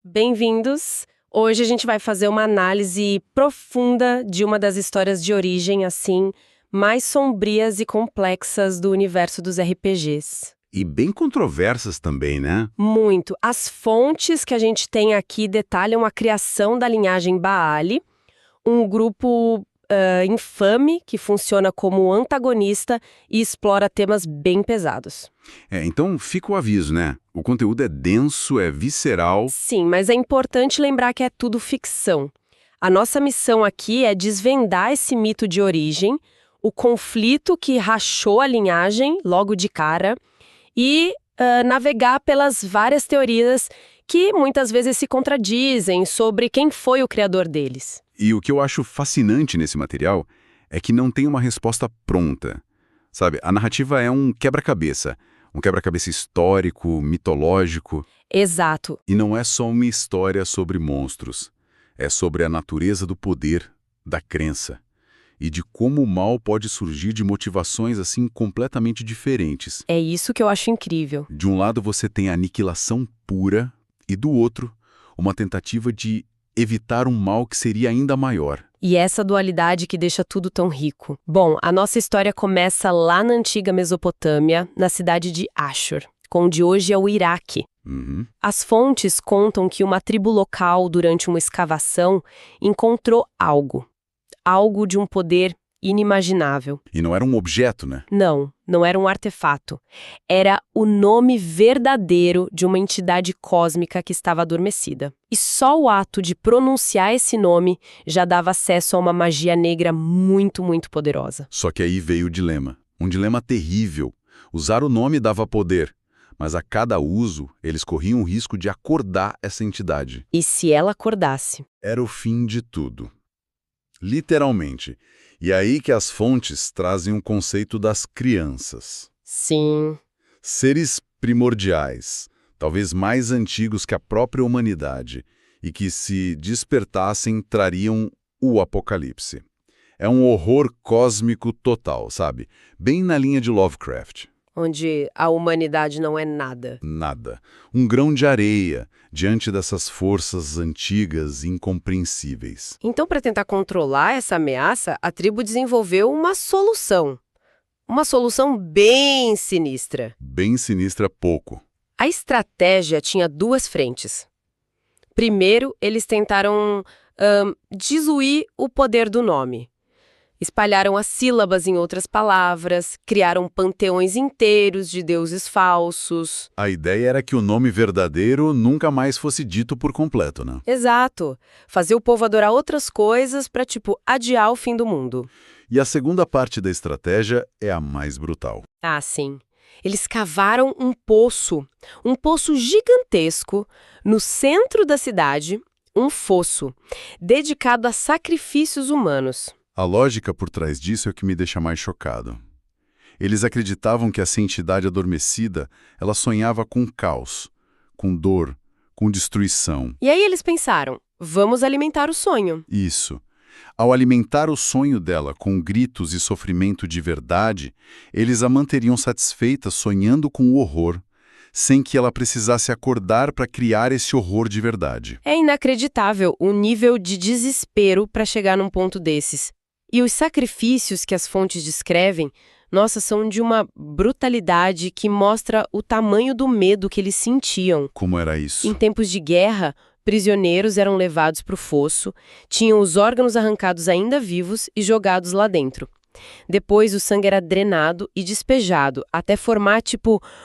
Bem-vindos! Hoje a gente vai fazer uma análise profunda de uma das histórias de origem, assim, mais sombrias e complexas do universo dos RPGs. E bem controversas também, né? Muito. As fontes que a gente tem aqui detalham a criação da linhagem Baali, um grupo infame que funciona como antagonista e explora temas bem pesados. Então fica o aviso, né? O conteúdo é denso, é visceral. Sim, mas é importante lembrar que é tudo ficção. A nossa missão aqui é desvendar esse mito de origem, o conflito que rachou a linhagem logo de cara e navegar pelas várias teorias que muitas vezes se contradizem sobre quem foi o criador deles. E o que eu acho fascinante nesse material é que não tem uma resposta pronta. Sabe, a narrativa é um quebra-cabeça histórico, mitológico. Exato. E não é só uma história sobre monstros. É sobre a natureza do poder, da crença. E de como o mal pode surgir de motivações assim completamente diferentes. É isso que eu acho incrível. De um lado você tem a aniquilação pura e do outro, uma tentativa de evitar um mal que seria ainda maior. E essa dualidade que deixa tudo tão rico. Bom, a nossa história começa lá na antiga Mesopotâmia, na cidade de Ashur, onde hoje é o Iraque. As fontes contam que uma tribo local, durante uma escavação, encontrou algo de um poder inimaginável. E não era um objeto, né? Não era um artefato. Era o nome verdadeiro de uma entidade cósmica que estava adormecida. E só o ato de pronunciar esse nome já dava acesso a uma magia negra muito, muito poderosa. Só que aí veio o dilema. Um dilema terrível. Usar o nome dava poder, mas a cada uso eles corriam o risco de acordar essa entidade. E se ela acordasse? Era o fim de tudo. Literalmente. E aí que as fontes trazem o conceito das crianças. Sim. Seres primordiais, talvez mais antigos que a própria humanidade, e que se despertassem trariam o apocalipse. É um horror cósmico total, sabe? Bem na linha de Lovecraft. Onde a humanidade não é nada. Nada. Um grão de areia diante dessas forças antigas e incompreensíveis. Então, para tentar controlar essa ameaça, a tribo desenvolveu uma solução. Uma solução bem sinistra. Bem sinistra pouco. A estratégia tinha duas frentes. Primeiro, eles tentaram diluir o poder do nome. Espalharam as sílabas em outras palavras, criaram panteões inteiros de deuses falsos. A ideia era que o nome verdadeiro nunca mais fosse dito por completo, né? Exato. Fazer o povo adorar outras coisas para, adiar o fim do mundo. E a segunda parte da estratégia é a mais brutal. Ah, sim. Eles cavaram um poço gigantesco no centro da cidade, um fosso, dedicado a sacrifícios humanos. A lógica por trás disso é o que me deixa mais chocado. Eles acreditavam que essa entidade adormecida, ela sonhava com caos, com dor, com destruição. E aí eles pensaram, vamos alimentar o sonho. Isso. Ao alimentar o sonho dela com gritos e sofrimento de verdade, eles a manteriam satisfeita sonhando com o horror, sem que ela precisasse acordar para criar esse horror de verdade. É inacreditável o nível de desespero para chegar num ponto desses. E os sacrifícios que as fontes descrevem, nossa, são de uma brutalidade que mostra o tamanho do medo que eles sentiam. Como era isso? Em tempos de guerra, prisioneiros eram levados para o fosso, tinham os órgãos arrancados ainda vivos e jogados lá dentro. Depois, o sangue era drenado e despejado, até formar,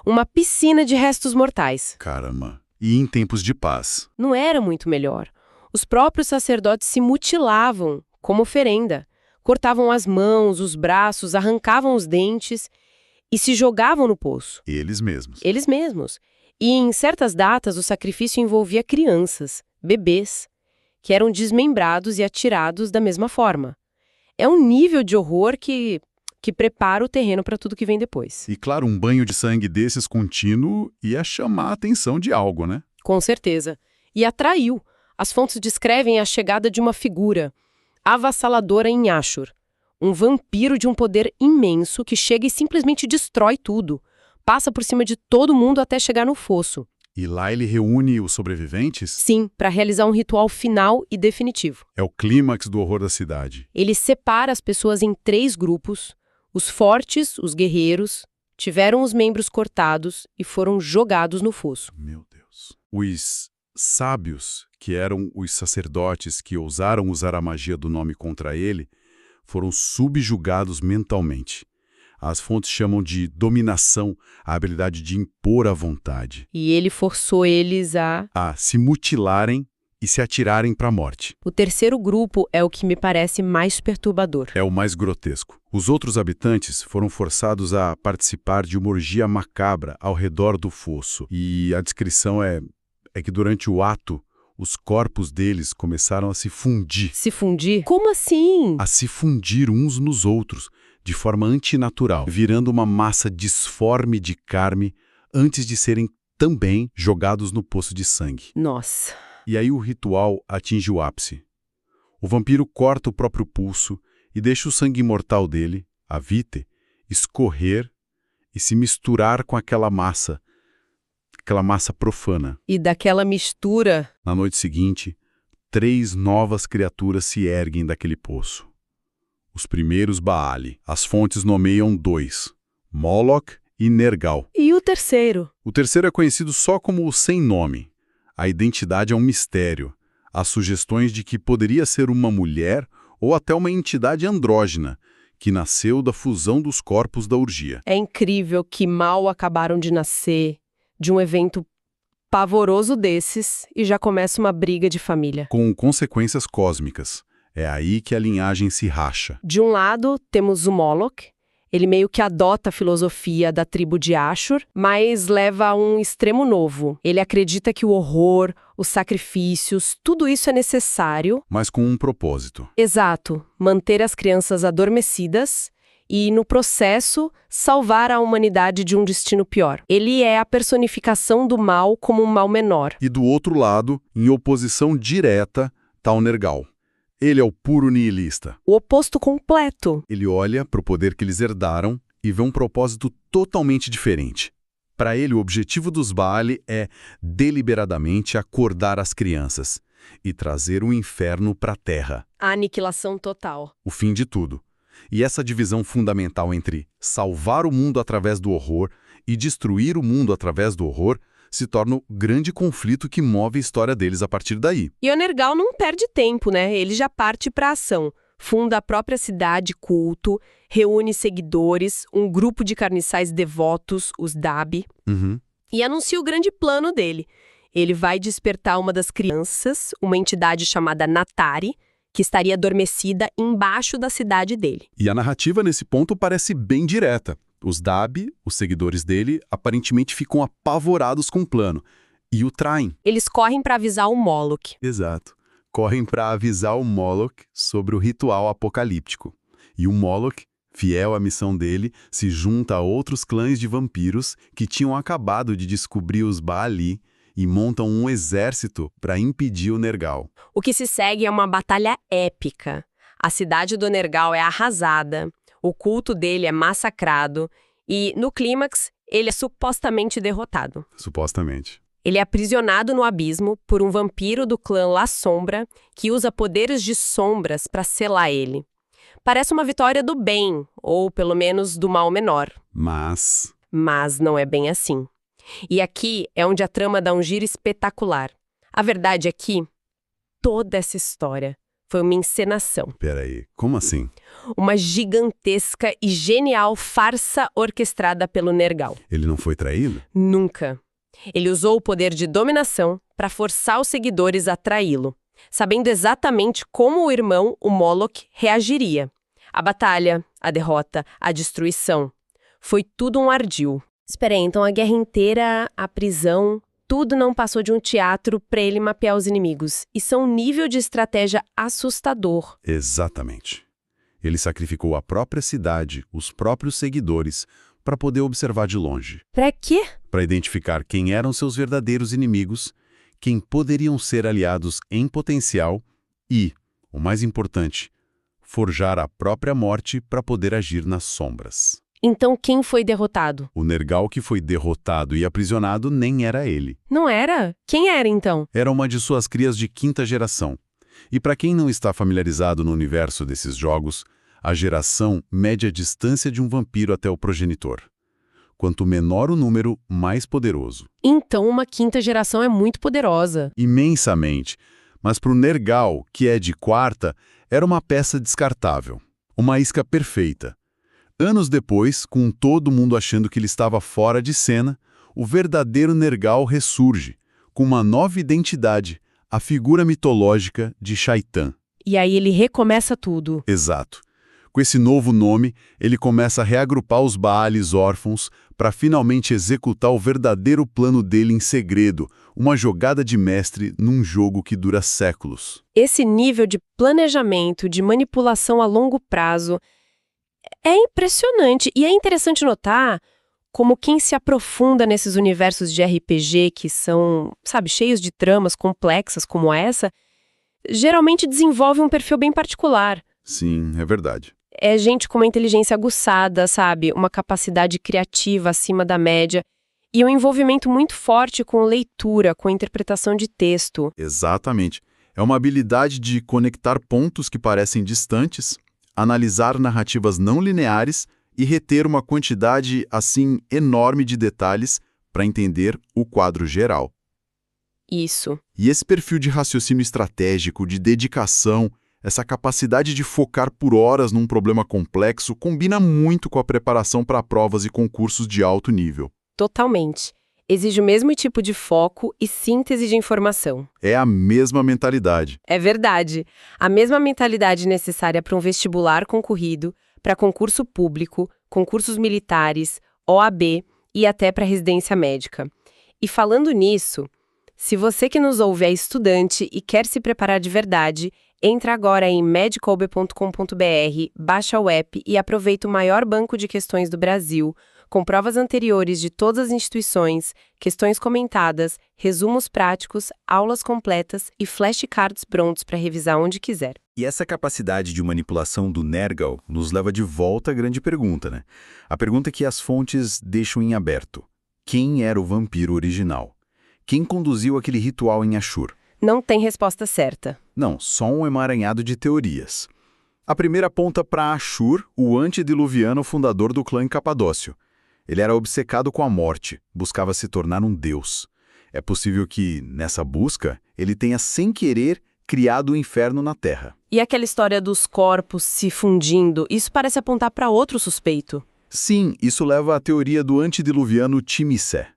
uma piscina de restos mortais. Caramba. E em tempos de paz? Não era muito melhor. Os próprios sacerdotes se mutilavam, como oferenda. Cortavam as mãos, os braços, arrancavam os dentes e se jogavam no poço. Eles mesmos. Eles mesmos. E em certas datas o sacrifício envolvia crianças, bebês, que eram desmembrados e atirados da mesma forma. É um nível de horror que prepara o terreno para tudo que vem depois. E claro, um banho de sangue desses contínuo ia chamar a atenção de algo, né? Com certeza. E atraiu. As fontes descrevem a chegada de uma figura avassaladora em Ashur. Um vampiro de um poder imenso que chega e simplesmente destrói tudo. Passa por cima de todo mundo até chegar no fosso. E lá ele reúne os sobreviventes? Sim, para realizar um ritual final e definitivo. É o clímax do horror da cidade. Ele separa as pessoas em 3 grupos. Os fortes, os guerreiros, tiveram os membros cortados e foram jogados no fosso. Meu Deus. Os sábios, que eram os sacerdotes que ousaram usar a magia do nome contra ele, foram subjugados mentalmente. As fontes chamam de dominação a habilidade de impor a vontade. E ele forçou eles a Se mutilarem e se atirarem para a morte. O terceiro grupo é o que me parece mais perturbador. É o mais grotesco. Os outros habitantes foram forçados a participar de uma orgia macabra ao redor do fosso. E a descrição é que durante o ato, os corpos deles começaram a se fundir. Se fundir? Como assim? A se fundir uns nos outros, de forma antinatural, virando uma massa disforme de carne antes de serem também jogados no poço de sangue. Nossa. E aí o ritual atinge o ápice. O vampiro corta o próprio pulso e deixa o sangue mortal dele, a vite, escorrer e se misturar com aquela massa profana. E daquela mistura... Na noite seguinte, 3 novas criaturas se erguem daquele poço. Os primeiros Baali. As fontes nomeiam 2, Moloch e Nergal. E o terceiro? O terceiro é conhecido só como o sem nome. A identidade é um mistério. Há sugestões de que poderia ser uma mulher ou até uma entidade andrógena, que nasceu da fusão dos corpos da orgia. É incrível que mal acabaram de nascer de um evento pavoroso desses e já começa uma briga de família. Com consequências cósmicas. É aí que a linhagem se racha. De um lado, temos o Moloch. Ele meio que adota a filosofia da tribo de Ashur, mas leva a um extremo novo. Ele acredita que o horror, os sacrifícios, tudo isso é necessário. Mas com um propósito. Exato, manter as crianças adormecidas e, no processo, salvar a humanidade de um destino pior. Ele é a personificação do mal como um mal menor. E do outro lado, em oposição direta, está o Nergal. Ele é o puro nihilista. O oposto completo. Ele olha para o poder que eles herdaram e vê um propósito totalmente diferente. Para ele, o objetivo dos Baali é deliberadamente acordar as crianças e trazer o inferno para a Terra. A aniquilação total. O fim de tudo. E essa divisão fundamental entre salvar o mundo através do horror e destruir o mundo através do horror se torna o grande conflito que move a história deles a partir daí. E o Nergal não perde tempo, né? Ele já parte para a ação. Funda a própria cidade culto, reúne seguidores, um grupo de carniçais devotos, os Dabi, e anuncia o grande plano dele. Ele vai despertar uma das crianças, uma entidade chamada Natari, que estaria adormecida embaixo da cidade dele. E a narrativa nesse ponto parece bem direta. Os Dabi, os seguidores dele, aparentemente ficam apavorados com o plano e o traem. Eles correm para avisar o Moloch. Exato. Correm para avisar o Moloch sobre o ritual apocalíptico. E o Moloch, fiel à missão dele, se junta a outros clãs de vampiros que tinham acabado de descobrir os Baali e montam um exército para impedir o Nergal. O que se segue é uma batalha épica. A cidade do Nergal é arrasada. O culto dele é massacrado e, no clímax, ele é supostamente derrotado. Supostamente. Ele é aprisionado no abismo por um vampiro do clã La Sombra que usa poderes de sombras para selar ele. Parece uma vitória do bem, ou pelo menos do mal menor. Mas não é bem assim. E aqui é onde a trama dá um giro espetacular. A verdade é que toda essa história foi uma encenação. Peraí, como assim? Uma gigantesca e genial farsa orquestrada pelo Nergal. Ele não foi traído? Nunca. Ele usou o poder de dominação para forçar os seguidores a traí-lo, sabendo exatamente como o irmão, o Moloch, reagiria. A batalha, a derrota, a destruição. Foi tudo um ardil. Espera aí, então a guerra inteira, a prisão, tudo não passou de um teatro para ele mapear os inimigos. Isso é um nível de estratégia assustador. Exatamente. Ele sacrificou a própria cidade, os próprios seguidores, para poder observar de longe. Para quê? Para identificar quem eram seus verdadeiros inimigos, quem poderiam ser aliados em potencial e, o mais importante, forjar a própria morte para poder agir nas sombras. Então quem foi derrotado? O Nergal que foi derrotado e aprisionado nem era ele. Não era? Quem era então? Era uma de suas crias de quinta geração. E para quem não está familiarizado no universo desses jogos, a geração mede a distância de um vampiro até o progenitor. Quanto menor o número, mais poderoso. Então uma quinta geração é muito poderosa. Imensamente. Mas para o Nergal, que é de quarta, era uma peça descartável. Uma isca perfeita. Anos depois, com todo mundo achando que ele estava fora de cena, o verdadeiro Nergal ressurge, com uma nova identidade, a figura mitológica de Shaitan. E aí ele recomeça tudo. Exato. Com esse novo nome, ele começa a reagrupar os Baales órfãos para finalmente executar o verdadeiro plano dele em segredo, uma jogada de mestre num jogo que dura séculos. Esse nível de planejamento, de manipulação a longo prazo, é impressionante. E é interessante notar como quem se aprofunda nesses universos de RPG que são, sabe, cheios de tramas complexas como essa, geralmente desenvolve um perfil bem particular. Sim, é verdade. É gente com uma inteligência aguçada, sabe? Uma capacidade criativa acima da média e um envolvimento muito forte com leitura, com interpretação de texto. Exatamente. É uma habilidade de conectar pontos que parecem distantes, analisar narrativas não lineares e reter uma quantidade, assim, enorme de detalhes para entender o quadro geral. Isso. E esse perfil de raciocínio estratégico, de dedicação, essa capacidade de focar por horas num problema complexo combina muito com a preparação para provas e concursos de alto nível. Totalmente. Exige o mesmo tipo de foco e síntese de informação. É a mesma mentalidade. É verdade. A mesma mentalidade necessária para um vestibular concorrido, para concurso público, concursos militares, OAB e até para residência médica. E falando nisso, se você que nos ouve é estudante e quer se preparar de verdade, entra agora em medicalb.com.br, baixa o app e aproveita o maior banco de questões do Brasil, com provas anteriores de todas as instituições, questões comentadas, resumos práticos, aulas completas e flashcards prontos para revisar onde quiser. E essa capacidade de manipulação do Nergal nos leva de volta à grande pergunta, né? A pergunta que as fontes deixam em aberto. Quem era o vampiro original? Quem conduziu aquele ritual em Ashur? Não tem resposta certa. Não, só um emaranhado de teorias. A primeira aponta para Ashur, o antediluviano fundador do clã em Capadócio. Ele era obcecado com a morte, buscava se tornar um deus. É possível que, nessa busca, ele tenha, sem querer, criado o inferno na Terra. E aquela história dos corpos se fundindo, isso parece apontar para outro suspeito. Sim, isso leva à teoria do antediluviano Timicé.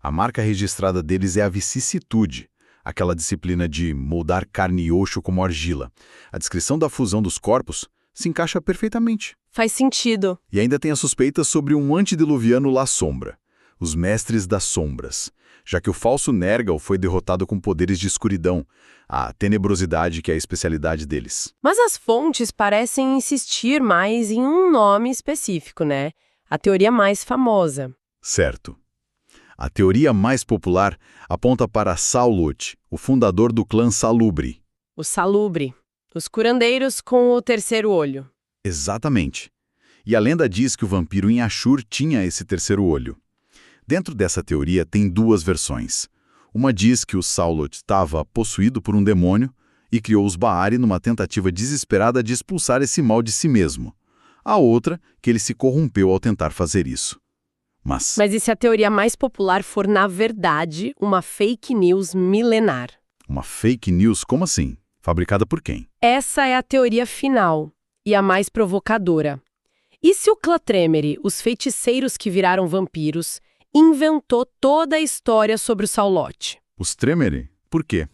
A marca registrada deles é a vicissitude, aquela disciplina de moldar carne e osso como argila. A descrição da fusão dos corpos se encaixa perfeitamente. Faz sentido. E ainda tem a suspeita sobre um antediluviano La Sombra, os mestres das sombras, já que o falso Nergal foi derrotado com poderes de escuridão, a tenebrosidade que é a especialidade deles. Mas as fontes parecem insistir mais em um nome específico, né? A teoria mais famosa. Certo. A teoria mais popular aponta para Saulut, o fundador do clã Salubre. O Salubre. Os curandeiros com o terceiro olho. Exatamente. E a lenda diz que o vampiro em Ashur tinha esse terceiro olho. Dentro dessa teoria tem duas versões. Uma diz que o Saulut estava possuído por um demônio e criou os Baari numa tentativa desesperada de expulsar esse mal de si mesmo. A outra, que ele se corrompeu ao tentar fazer isso. Mas e se a teoria mais popular for, na verdade, uma fake news milenar? uma fake news, como assim? Fabricada por quem? Essa é a teoria final e a mais provocadora. E se o clã Tremere, os feiticeiros que viraram vampiros, inventou toda a história sobre o Saulote? Os Tremere? Por quê?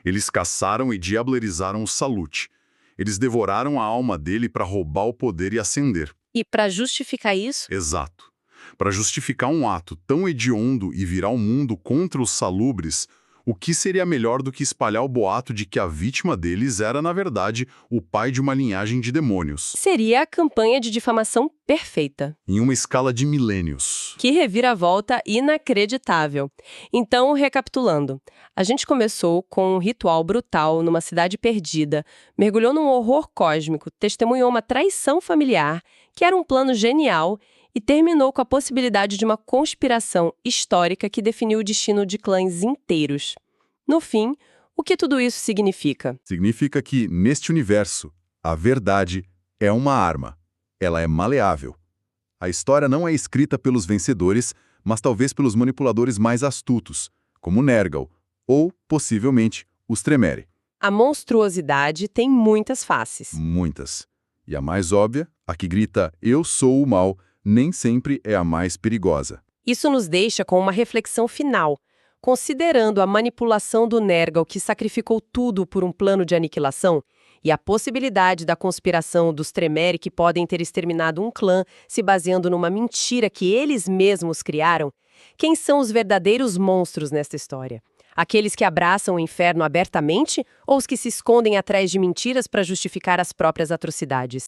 Eles caçaram e diablerizaram o Salut. Eles devoraram a alma dele para roubar o poder e ascender. E para justificar isso? Exato. Para justificar um ato tão hediondo e virar o mundo contra os salubres, o que seria melhor do que espalhar o boato de que a vítima deles era, na verdade, o pai de uma linhagem de demônios? Seria a campanha de difamação perfeita. Em uma escala de milênios. Que reviravolta inacreditável. Então, recapitulando, a gente começou com um ritual brutal numa cidade perdida, mergulhou num horror cósmico, testemunhou uma traição familiar, que era um plano genial, e terminou com a possibilidade de uma conspiração histórica que definiu o destino de clãs inteiros. No fim, o que tudo isso significa? Significa que, neste universo, a verdade é uma arma. Ela é maleável. A história não é escrita pelos vencedores, mas talvez pelos manipuladores mais astutos, como Nergal, ou, possivelmente, os Tremere. A monstruosidade tem muitas faces. Muitas. E a mais óbvia, a que grita "Eu sou o mal", nem sempre é a mais perigosa. Isso nos deixa com uma reflexão final. Considerando a manipulação do Nergal que sacrificou tudo por um plano de aniquilação, e a possibilidade da conspiração dos Tremere que podem ter exterminado um clã se baseando numa mentira que eles mesmos criaram, quem são os verdadeiros monstros nesta história? Aqueles que abraçam o inferno abertamente ou os que se escondem atrás de mentiras para justificar as próprias atrocidades?